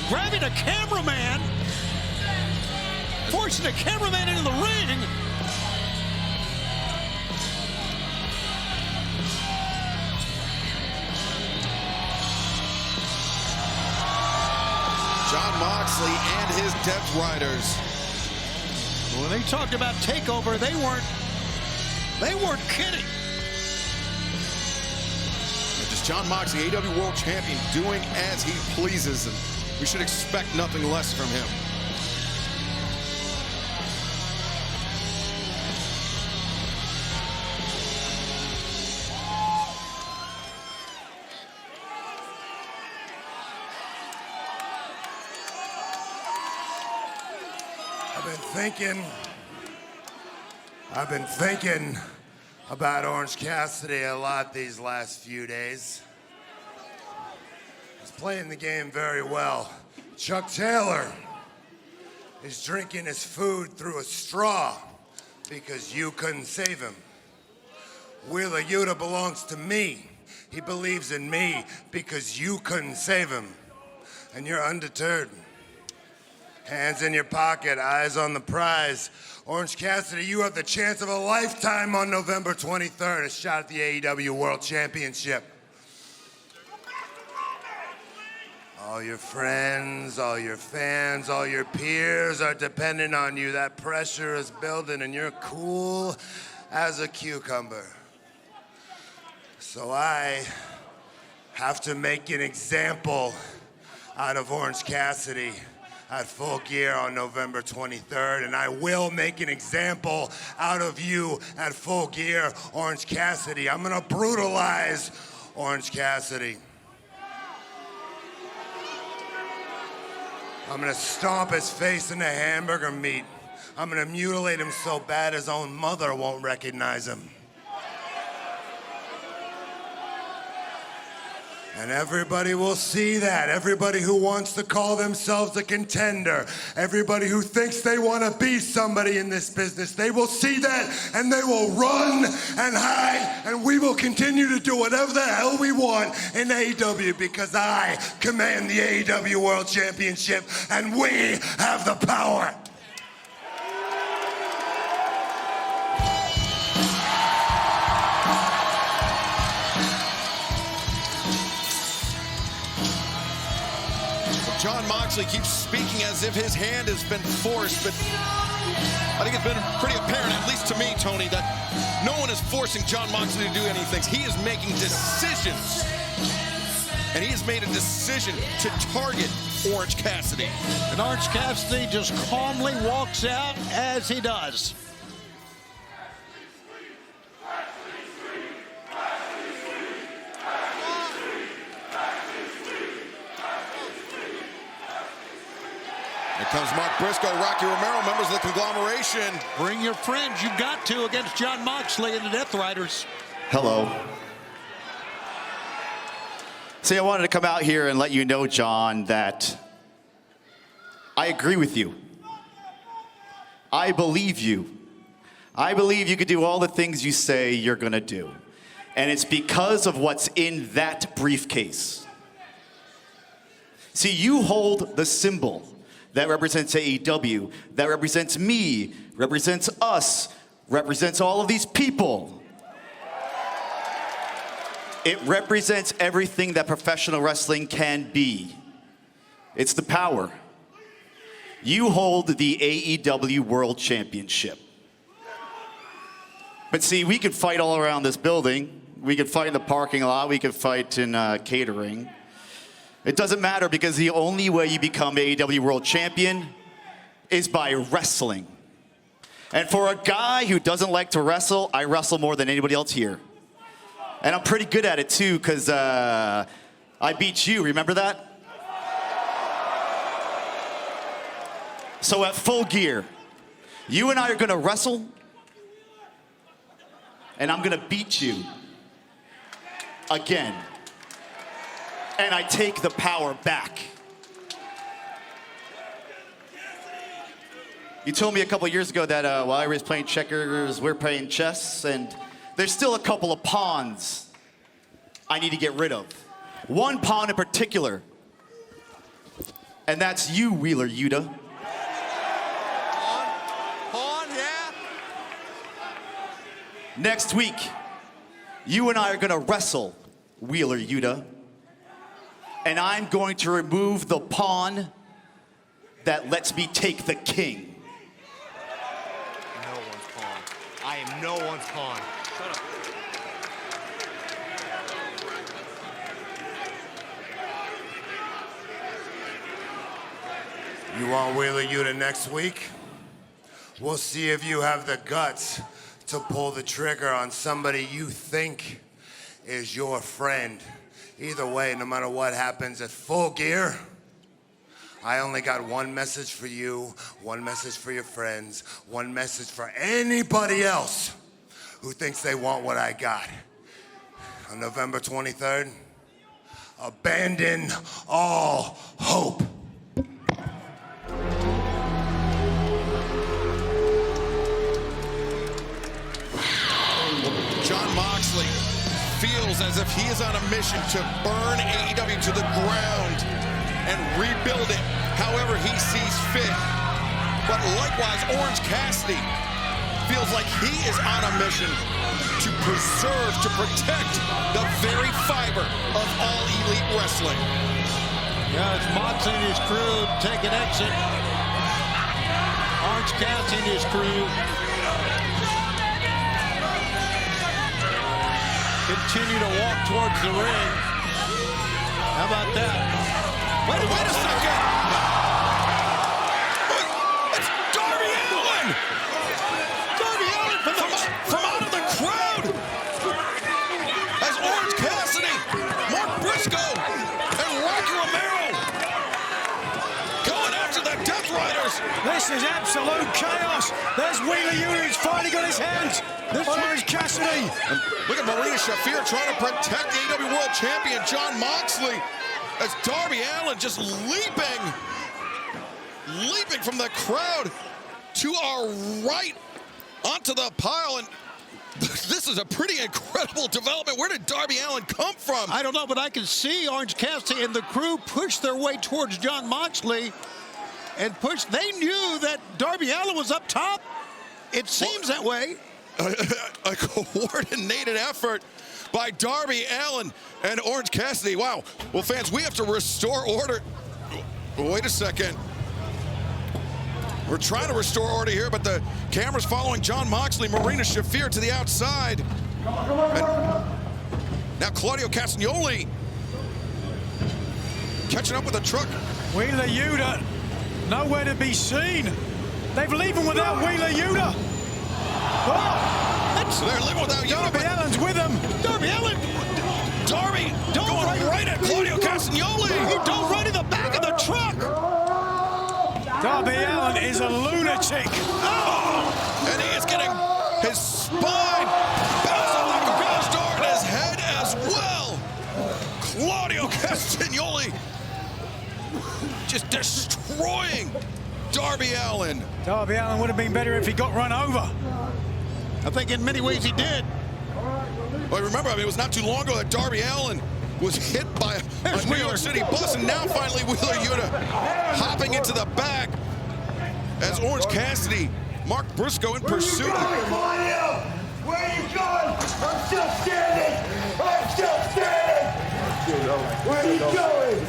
grabbing a cameraman, forcing the cameraman into the ring. Jon Moxley and his Death Riders. When they talked about takeover, they weren't kidding. Just Jon Moxley, AEW World Champion, doing as he pleases, and we should expect nothing less from him. I've been thinking about Orange Cassidy a lot these last few days. He's playing the game very well. Chuck Taylor is drinking his food through a straw because you couldn't save him. Wheeler Yuta belongs to me. He believes in me because you couldn't save him. And you're undeterred. Hands in your pocket, eyes on the prize. Orange Cassidy, you have the chance of a lifetime on November 23rd, a shot at the AEW World Championship. All your friends, all your fans, all your peers are dependent on you. That pressure is building and you're cool as a cucumber. So I have to make an example out of Orange Cassidy at Full Gear on November 23rd, and I will make an example out of you at Full Gear, Orange Cassidy. I'm gonna brutalize Orange Cassidy. I'm gonna stomp his face into hamburger meat. I'm gonna mutilate him so bad his own mother won't recognize him. And everybody will see that. Everybody who wants to call themselves a contender, everybody who thinks they want to be somebody in this business, they will see that and they will run and hide, and we will continue to do whatever the hell we want in AEW because I command the AEW World Championship and we have the power. Jon Moxley keeps speaking as if his hand has been forced, but I think it's been pretty apparent, at least to me, Tony, that no one is forcing Jon Moxley to do anything. He is making decisions, and he has made a decision to target Orange Cassidy. And Orange Cassidy just calmly walks out as he does. Here comes Mark Briscoe, Rocky Romero, members of the conglomeration. Bring your friends, you got to, against Jon Moxley and the Death Riders. Hello. See, I wanted to come out here and let you know, John, that I agree with you. I believe you. I believe you could do all the things you say you're gonna do. And it's because of what's in that briefcase. See, you hold the symbol that represents AEW, that represents me, represents us, represents all of these people. It represents everything that professional wrestling can be. It's the power. You hold the AEW World Championship. But see, we could fight all around this building. We could fight in the parking lot. We could fight in catering. It doesn't matter because the only way you become AEW World Champion is by wrestling. And for a guy who doesn't like to wrestle, I wrestle more than anybody else here. And I'm pretty good at it too, because I beat you, remember that? So at Full Gear, you and I are gonna wrestle, and I'm gonna beat you again. And I take the power back. You told me a couple years ago that while I was playing checkers, we're playing chess, and there's still a couple of pawns I need to get rid of. One pawn in particular And that's you, Wheeler Yuta. On, yeah. Next week, you and I are gonna wrestle, Wheeler Yuta. And I'm going to remove the pawn that lets me take the king. No one's pawn. I am no one's pawn. Shut up. You want Wheeler Yuta next week? We'll see if you have the guts to pull the trigger on somebody you think is your friend. Either way, no matter what happens at Full Gear, I only got one message for you, one message for your friends, one message for anybody else who thinks they want what I got. On November 23rd, abandon all hope. Jon Moxley feels as if he is on a mission to burn AEW to the ground and rebuild it however he sees fit. But likewise, Orange Cassidy feels like he is on a mission to preserve, to protect the very fiber of all elite wrestling. Yeah, it's Moxley and his crew take an exit. Orange Cassidy and his crew continue to walk towards the ring. How about that? Wait a second! It's Darby Allin! Darby Allin from out of the crowd! As Orange Cassidy, Mark Briscoe, and Rocky Romero going after the Death Riders! This is absolute chaos. There's Wheeler Yuta, who's finally got his hands on Orange Cassidy. And look at Marina Shafir trying to protect the AEW World Champion Jon Moxley as Darby Allin just leaping from the crowd to our right onto the pile. And this is a pretty incredible development. Where did Darby Allin come from? I don't know, but I can see Orange Cassidy and the crew push their way towards Jon Moxley and push. They knew that Darby Allin was up top. It seems that way. A coordinated effort by Darby Allin and Orange Cassidy. Wow. Well, fans, we have to restore order. Wait a second. We're trying to restore order here, but the camera's following Jon Moxley, Marina Shafir to the outside. And now Claudio Castagnoli catching up with the truck. Wheeler Yuta, nowhere to be seen. They've leaving without Wheeler Yuta. Oh, So they're living without Yuta. Darby Allin's with them. Darby Allin, Darby going right at Claudio Castagnoli. he dove right in the back of the truck. Darby Allin is a lunatic. Oh! And he is getting his spine bounced off the garage door and his head as well. Claudio Castagnoli just destroying Darby Allin. Darby Allin would have been better if he got run over. I think in many ways he did. Well, remember, it was not too long ago that Darby Allin was hit by a New York City bus, and now finally Wheeler Yuta hopping into the back as Orange Cassidy, Mark Briscoe in pursuit. Claudio! Where are you going? I'm still standing! I'm still standing! Where are you going?